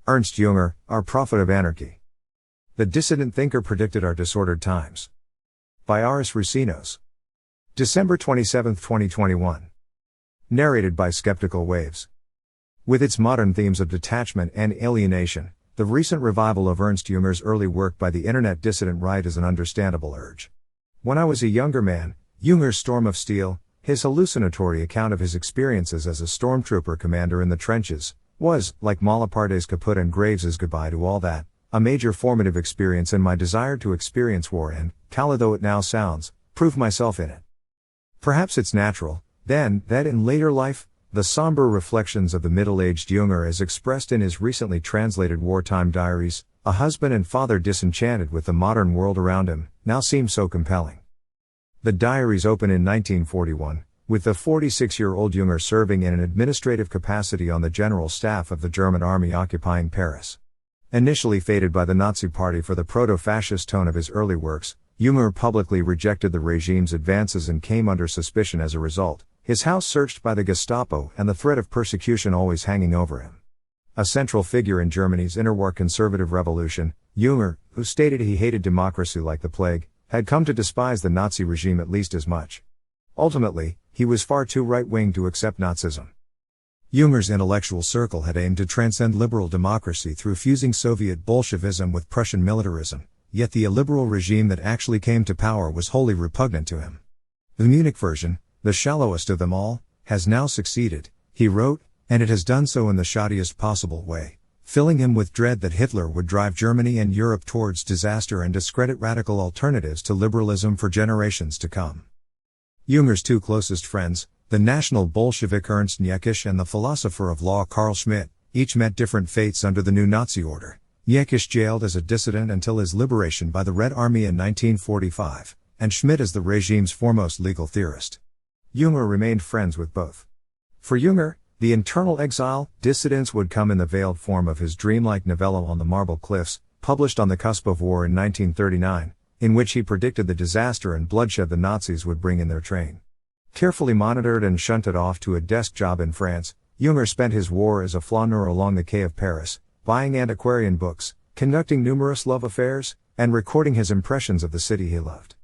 Ernst Jünger, Our Prophet of Anarchy. The dissident thinker predicted our disordered times. By Aris Roussinos. December 27, 2021. Narrated by Skeptical Waves. With its modern themes of detachment and alienation, the recent revival of Ernst Jünger's early work by the internet dissident right is an understandable urge. When I was a younger man, Jünger's Storm of Steel, his hallucinatory account of his experiences as a stormtrooper commander in the trenches, was, like Malaparte's Caput and Graves's Goodbye to All That, a major formative experience in my desire to experience war and, callous though it now sounds, prove myself in it. Perhaps it's natural, then, that in later life, the somber reflections of the middle-aged Jünger as expressed in his recently translated wartime diaries, a husband and father disenchanted with the modern world around him, now seem so compelling. The diaries open in 1941, with the 46-year-old Jünger serving in an administrative capacity on the general staff of the German army occupying Paris. Initially feted by the Nazi Party for the proto-fascist tone of his early works, Jünger publicly rejected the regime's advances and came under suspicion as a result, his house searched by the Gestapo and the threat of persecution always hanging over him. A central figure in Germany's interwar conservative revolution, Jünger, who stated he hated democracy like the plague, had come to despise the Nazi regime at least as much. Ultimately, he was far too right-wing to accept Nazism. Jünger's intellectual circle had aimed to transcend liberal democracy through fusing Soviet Bolshevism with Prussian militarism, yet the illiberal regime that actually came to power was wholly repugnant to him. The Munich version, the shallowest of them all, has now succeeded, he wrote, and it has done so in the shoddiest possible way, filling him with dread that Hitler would drive Germany and Europe towards disaster and discredit radical alternatives to liberalism for generations to come. Jünger's two closest friends, the National Bolshevik Ernst Jünger and the philosopher of law Carl Schmitt, each met different fates under the new Nazi order. Jünger jailed as a dissident until his liberation by the Red Army in 1945, and Schmitt as the regime's foremost legal theorist. Jünger remained friends with both. For Jünger, the internal exile, dissidence would come in the veiled form of his dreamlike novella On the Marble Cliffs, published on the cusp of war in 1939, in which he predicted the disaster and bloodshed the Nazis would bring in their train. Carefully monitored and shunted off to a desk job in France, Jünger spent his war as a flaneur along the quay of Paris, buying antiquarian books, conducting numerous love affairs, and recording his impressions of the city he loved.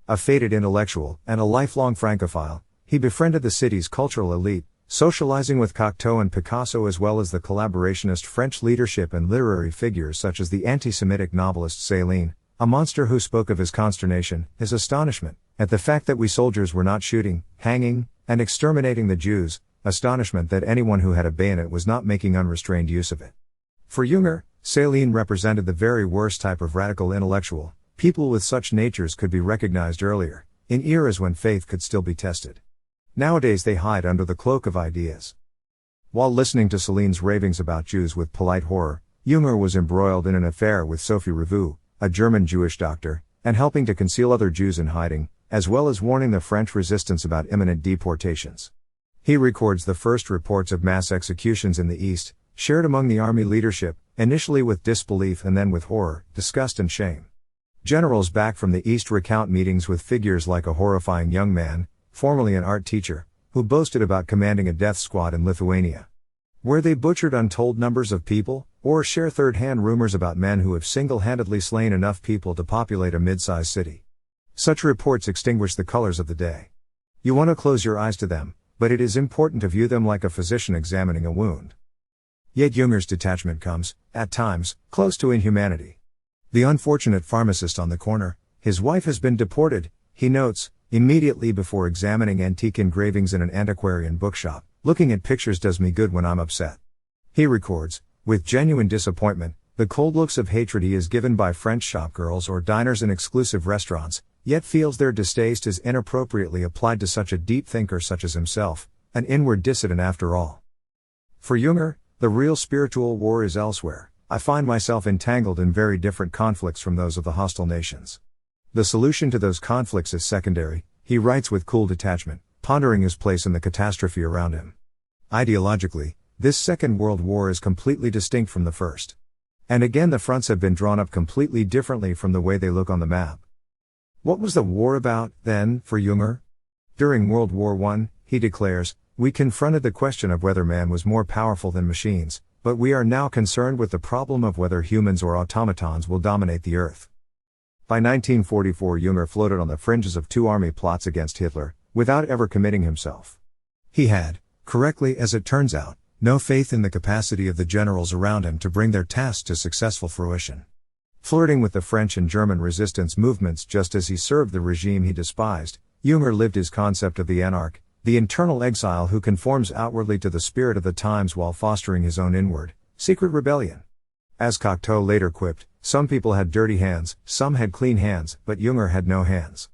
A fated intellectual and a lifelong Francophile, he befriended the city's cultural elite, socializing with Cocteau and Picasso as well as the collaborationist French leadership and literary figures such as the anti-Semitic novelist Céline, a monster who spoke of his consternation, his astonishment, at the fact that we soldiers were not shooting, hanging, and exterminating the Jews, astonishment that anyone who had a bayonet was not making unrestrained use of it. For Jünger, Céline represented the very worst type of radical intellectual. People with such natures could be recognized earlier, in eras when faith could still be tested. Nowadays they hide under the cloak of ideas. While listening to Céline's ravings about Jews with polite horror, Jünger was embroiled in an affair with Sophie Revue, a German Jewish doctor, and helping to conceal other Jews in hiding, as well as warning the French resistance about imminent deportations. He records the first reports of mass executions in the East, shared among the army leadership, initially with disbelief and then with horror, disgust and shame. Generals back from the East recount meetings with figures like a horrifying young man, formerly an art teacher, who boasted about commanding a death squad in Lithuania, where they butchered untold numbers of people, or share third-hand rumors about men who have single-handedly slain enough people to populate a mid-sized city. Such reports extinguish the colors of the day. You want to close your eyes to them, but it is important to view them like a physician examining a wound. Yet Jünger's detachment comes, at times, close to inhumanity. The unfortunate pharmacist on the corner, his wife has been deported, he notes, immediately before examining antique engravings in an antiquarian bookshop. Looking at pictures does me good when I'm upset. He records, with genuine disappointment, the cold looks of hatred he is given by French shopgirls or diners in exclusive restaurants, yet feels their distaste is inappropriately applied to such a deep thinker such as himself, an inward dissident after all. For Jünger, the real spiritual war is elsewhere. I find myself entangled in very different conflicts from those of the hostile nations. The solution to those conflicts is secondary, he writes with cool detachment, pondering his place in the catastrophe around him. Ideologically, this Second World War is completely distinct from the First. And again the fronts have been drawn up completely differently from the way they look on the map. What was the war about, then, for Jünger? During World War I, he declares, we confronted the question of whether man was more powerful than machines, but we are now concerned with the problem of whether humans or automatons will dominate the earth. By 1944, Jünger floated on the fringes of two army plots against Hitler, without ever committing himself. He had, correctly as it turns out, no faith in the capacity of the generals around him to bring their task to successful fruition. Flirting with the French and German resistance movements just as he served the regime he despised, Jünger lived his concept of the anarch, the internal exile who conforms outwardly to the spirit of the times while fostering his own inward, secret rebellion. As Cocteau later quipped, some people had dirty hands, some had clean hands, but Jünger had no hands.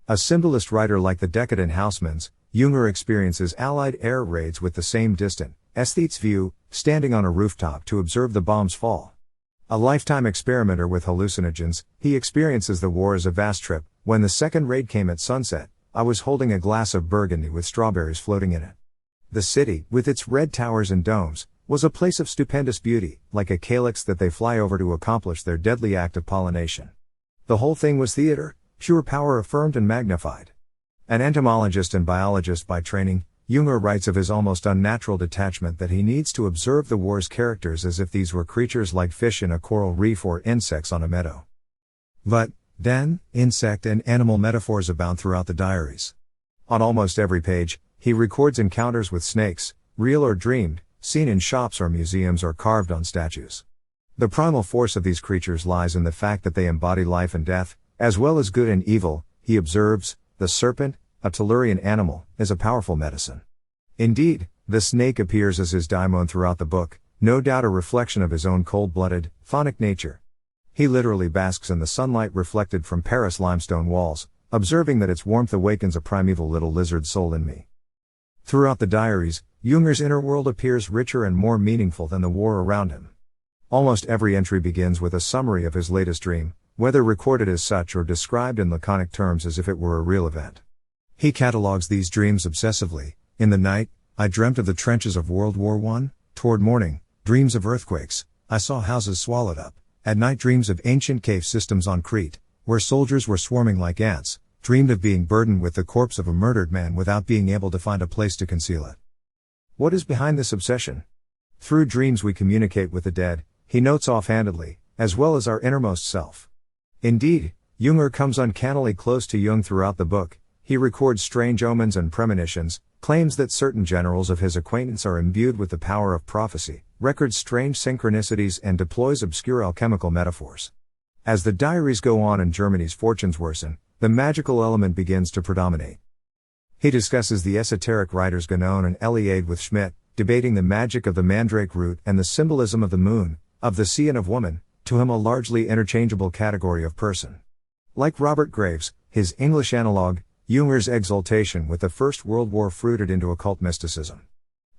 A symbolist writer like the decadent Haussmanns, Jünger experiences Allied air raids with the same distant, aesthete's view, standing on a rooftop to observe the bombs fall. A lifetime experimenter with hallucinogens, he experiences the war as a vast trip. When the second raid came at sunset, I was holding a glass of Burgundy with strawberries floating in it. The city, with its red towers and domes, was a place of stupendous beauty, like a calyx that they fly over to accomplish their deadly act of pollination. The whole thing was theater, pure power affirmed and magnified. An entomologist and biologist by training, Jünger writes of his almost unnatural detachment that he needs to observe the war's characters as if these were creatures like fish in a coral reef or insects on a meadow. But, then, insect and animal metaphors abound throughout the diaries. On almost every page, he records encounters with snakes, real or dreamed, seen in shops or museums or carved on statues. The primal force of these creatures lies in the fact that they embody life and death, as well as good and evil. He observes, the serpent, a Tellurian animal, is a powerful medicine. Indeed, the snake appears as his daimon throughout the book, no doubt a reflection of his own cold-blooded, phonic nature. He literally basks in the sunlight reflected from Paris limestone walls, observing that its warmth awakens a primeval little lizard soul in me. Throughout the diaries, Jünger's inner world appears richer and more meaningful than the war around him. Almost every entry begins with a summary of his latest dream, whether recorded as such or described in laconic terms as if it were a real event. He catalogues these dreams obsessively. In the night, I dreamt of the trenches of World War I, toward morning, dreams of earthquakes, I saw houses swallowed up. At night, dreams of ancient cave systems on Crete, where soldiers were swarming like ants, dreamed of being burdened with the corpse of a murdered man without being able to find a place to conceal it. What is behind this obsession? Through dreams we communicate with the dead, he notes offhandedly, as well as our innermost self. Indeed, Jünger comes uncannily close to Jung throughout the book. He records strange omens and premonitions, claims that certain generals of his acquaintance are imbued with the power of prophecy, records strange synchronicities and deploys obscure alchemical metaphors. As the diaries go on and Germany's fortunes worsen, the magical element begins to predominate. He discusses the esoteric writers Guénon and Eliade with Schmidt, debating the magic of the mandrake root and the symbolism of the moon, of the sea and of woman, to him a largely interchangeable category of person. Like Robert Graves, his English analogue, Jünger's exaltation with the First World War fruited into occult mysticism.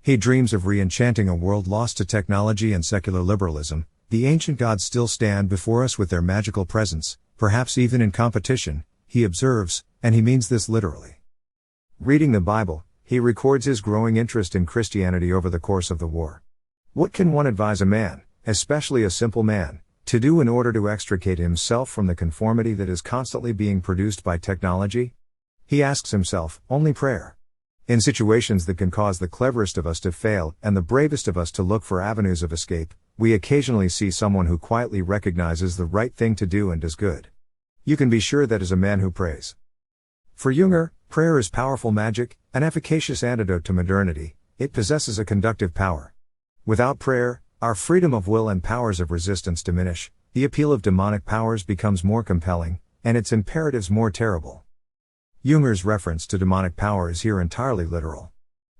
He dreams of re-enchanting a world lost to technology and secular liberalism. The ancient gods still stand before us with their magical presence, perhaps even in competition, he observes, and he means this literally. Reading the Bible, he records his growing interest in Christianity over the course of the war. What can one advise a man, especially a simple man, to do in order to extricate himself from the conformity that is constantly being produced by technology? He asks himself, only prayer. In situations that can cause the cleverest of us to fail and the bravest of us to look for avenues of escape, we occasionally see someone who quietly recognizes the right thing to do and does good. You can be sure that is a man who prays. For Jünger, prayer is powerful magic, an efficacious antidote to modernity. It possesses a conductive power. Without prayer, our freedom of will and powers of resistance diminish, the appeal of demonic powers becomes more compelling, and its imperatives more terrible. Jünger's reference to demonic power is here entirely literal.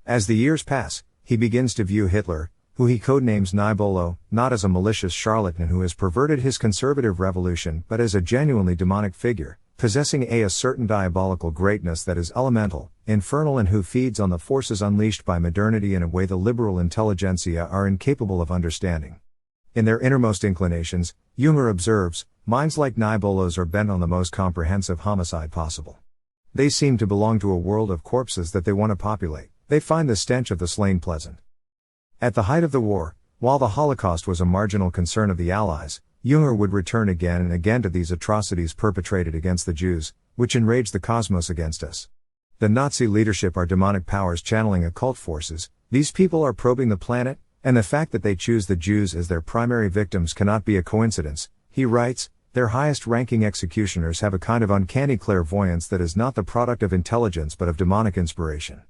As the years pass, he begins to view Hitler, who he codenames Nibolo, not as a malicious charlatan who has perverted his conservative revolution but as a genuinely demonic figure, possessing a certain diabolical greatness that is elemental, infernal and who feeds on the forces unleashed by modernity in a way the liberal intelligentsia are incapable of understanding. In their innermost inclinations, Jünger observes, minds like Nibolo's are bent on the most comprehensive homicide possible. They seem to belong to a world of corpses that they want to populate. They find the stench of the slain pleasant. At the height of the war, while the Holocaust was a marginal concern of the Allies, Jünger would return again and again to these atrocities perpetrated against the Jews, which enrage the cosmos against us. The Nazi leadership are demonic powers channeling occult forces. These people are probing the planet, And the fact that they choose the Jews as their primary victims cannot be a coincidence, he writes. Their highest-ranking executioners have a kind of uncanny clairvoyance that is not the product of intelligence but of demonic inspiration.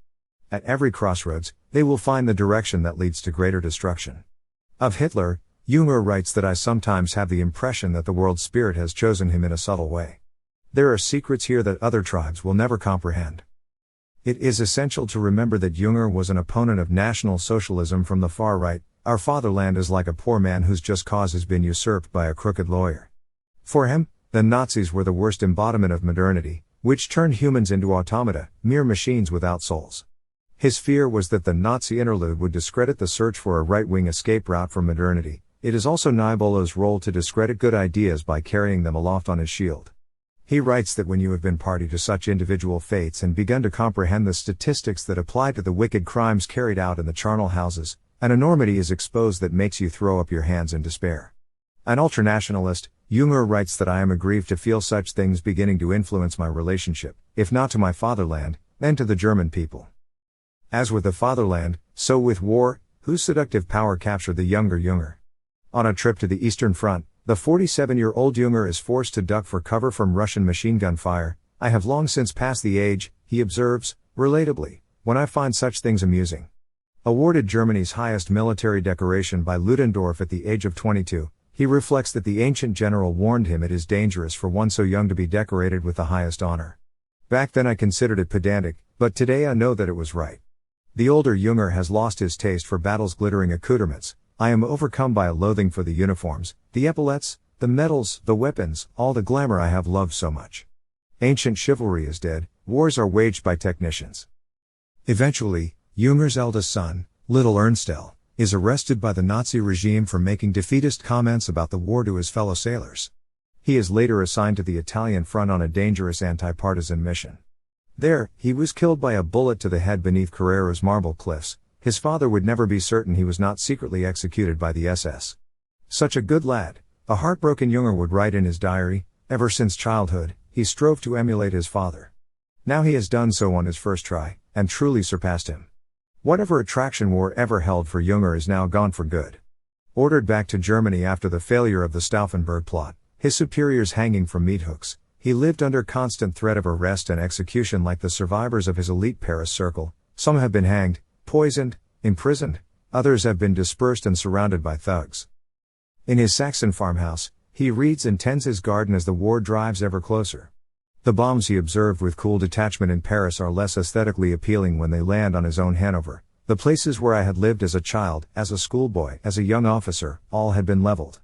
At every crossroads, they will find the direction that leads to greater destruction. Of Hitler, Jünger writes that I sometimes have the impression that the world spirit has chosen him in a subtle way. There are secrets here that other tribes will never comprehend. It is essential to remember that Jünger was an opponent of National Socialism from the far right. Our fatherland is like a poor man whose just cause has been usurped by a crooked lawyer. For him, the Nazis were the worst embodiment of modernity, which turned humans into automata, mere machines without souls. His fear was that the Nazi interlude would discredit the search for a right-wing escape route from modernity. It is also Nibolo's role to discredit good ideas by carrying them aloft on his shield. He writes that when you have been party to such individual fates and begun to comprehend the statistics that apply to the wicked crimes carried out in the charnel houses, an enormity is exposed that makes you throw up your hands in despair. An ultranationalist, Jünger writes that I am aggrieved to feel such things beginning to influence my relationship, if not to my fatherland, then to the German people. As with the fatherland, so with war, whose seductive power captured the younger Jünger. On a trip to the Eastern Front, the 47-year-old Jünger is forced to duck for cover from Russian machine gun fire. I have long since passed the age, he observes, relatably, when I find such things amusing. Awarded Germany's highest military decoration by Ludendorff at the age of 22, he reflects that the ancient general warned him it is dangerous for one so young to be decorated with the highest honor. Back then I considered it pedantic, but today I know that it was right. The older Jünger has lost his taste for battle's glittering accoutrements. I am overcome by a loathing for the uniforms, the epaulets, the medals, the weapons, all the glamour I have loved so much. Ancient chivalry is dead, wars are waged by technicians. Eventually, Jünger's eldest son, little Ernstel, is arrested by the Nazi regime for making defeatist comments about the war to his fellow sailors. He is later assigned to the Italian front on a dangerous anti-partisan mission. There, he was killed by a bullet to the head beneath Carrera's marble cliffs. His father would never be certain he was not secretly executed by the SS. Such a good lad, a heartbroken Jünger would write in his diary, ever since childhood, he strove to emulate his father. Now he has done so on his first try, and truly surpassed him. Whatever attraction war ever held for Jünger is now gone for good. Ordered back to Germany after the failure of the Stauffenberg plot, his superiors hanging from meat hooks, he lived under constant threat of arrest and execution like the survivors of his elite Paris circle. Some have been hanged, poisoned, imprisoned, others have been dispersed and surrounded by thugs. In his Saxon farmhouse, he reads and tends his garden as the war drives ever closer. The bombs he observed with cool detachment in Paris are less aesthetically appealing when they land on his own Hanover. The places where I had lived as a child, as a schoolboy, as a young officer, all had been leveled.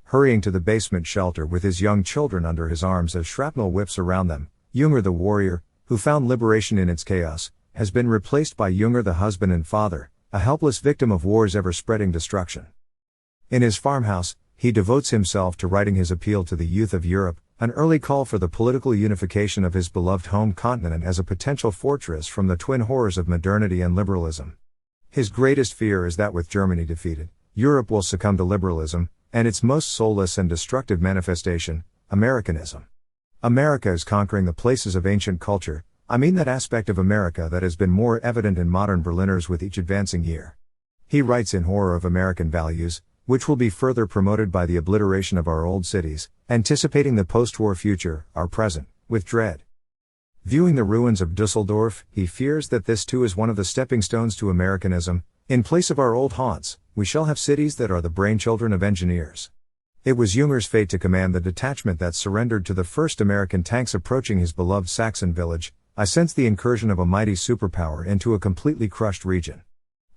Hurrying to the basement shelter with his young children under his arms as shrapnel whips around them, Jünger the warrior, who found liberation in its chaos, has been replaced by Jünger the husband and father, a helpless victim of war's ever-spreading destruction. In his farmhouse, he devotes himself to writing his appeal to the youth of Europe, an early call for the political unification of his beloved home continent as a potential fortress from the twin horrors of modernity and liberalism. His greatest fear is that with Germany defeated, Europe will succumb to liberalism, and its most soulless and destructive manifestation, Americanism. America is conquering the places of ancient culture, I mean that aspect of America that has been more evident in modern Berliners with each advancing year. He writes in horror of American values, which will be further promoted by the obliteration of our old cities, anticipating the post-war future, our present, with dread. Viewing the ruins of Dusseldorf, he fears that this too is one of the stepping stones to Americanism. In place of our old haunts, we shall have cities that are the brainchildren of engineers. It was Jünger's fate to command the detachment that surrendered to the first American tanks approaching his beloved Saxon village. I sense the incursion of a mighty superpower into a completely crushed region.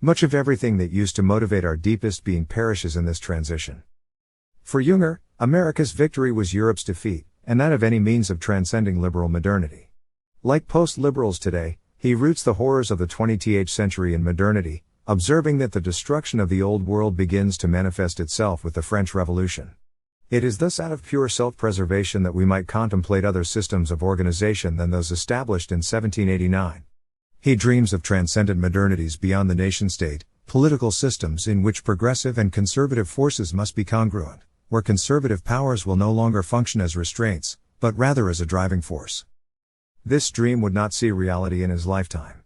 Much of everything that used to motivate our deepest being perishes in this transition. For Jünger, America's victory was Europe's defeat, and that of any means of transcending liberal modernity. Like post-liberals today, he roots the horrors of the 20th century in modernity, observing that the destruction of the old world begins to manifest itself with the French Revolution. It is thus out of pure self-preservation that we might contemplate other systems of organization than those established in 1789. He dreams of transcendent modernities beyond the nation-state, political systems in which progressive and conservative forces must be congruent, where conservative powers will no longer function as restraints, but rather as a driving force. This dream would not see reality in his lifetime.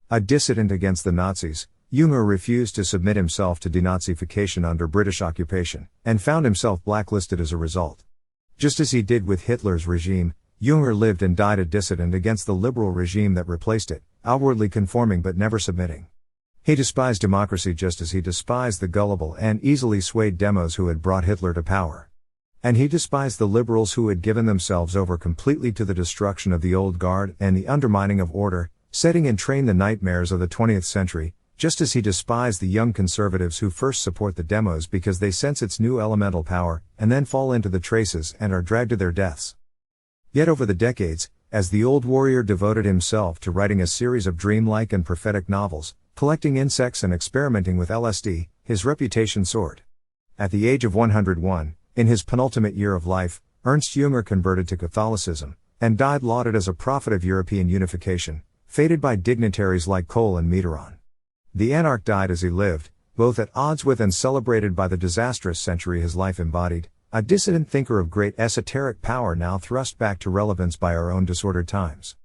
A dissident against the Nazis, Jünger refused to submit himself to denazification under British occupation, and found himself blacklisted as a result. Just as he did with Hitler's regime, Jünger lived and died a dissident against the liberal regime that replaced it, outwardly conforming but never submitting. He despised democracy just as he despised the gullible and easily swayed demos who had brought Hitler to power. And he despised the liberals who had given themselves over completely to the destruction of the old guard and the undermining of order, setting in train the nightmares of the 20th century, just as he despised the young conservatives who first support the demos because they sense its new elemental power, and then fall into the traces and are dragged to their deaths. Yet over the decades, as the old warrior devoted himself to writing a series of dreamlike and prophetic novels, collecting insects and experimenting with LSD, his reputation soared. At the age of 101, in his penultimate year of life, Ernst Jünger converted to Catholicism, and died lauded as a prophet of European unification, feted by dignitaries like Kohl and Mitterrand. The anarch died as he lived, both at odds with and celebrated by the disastrous century his life embodied, a dissident thinker of great esoteric power now thrust back to relevance by our own disordered times.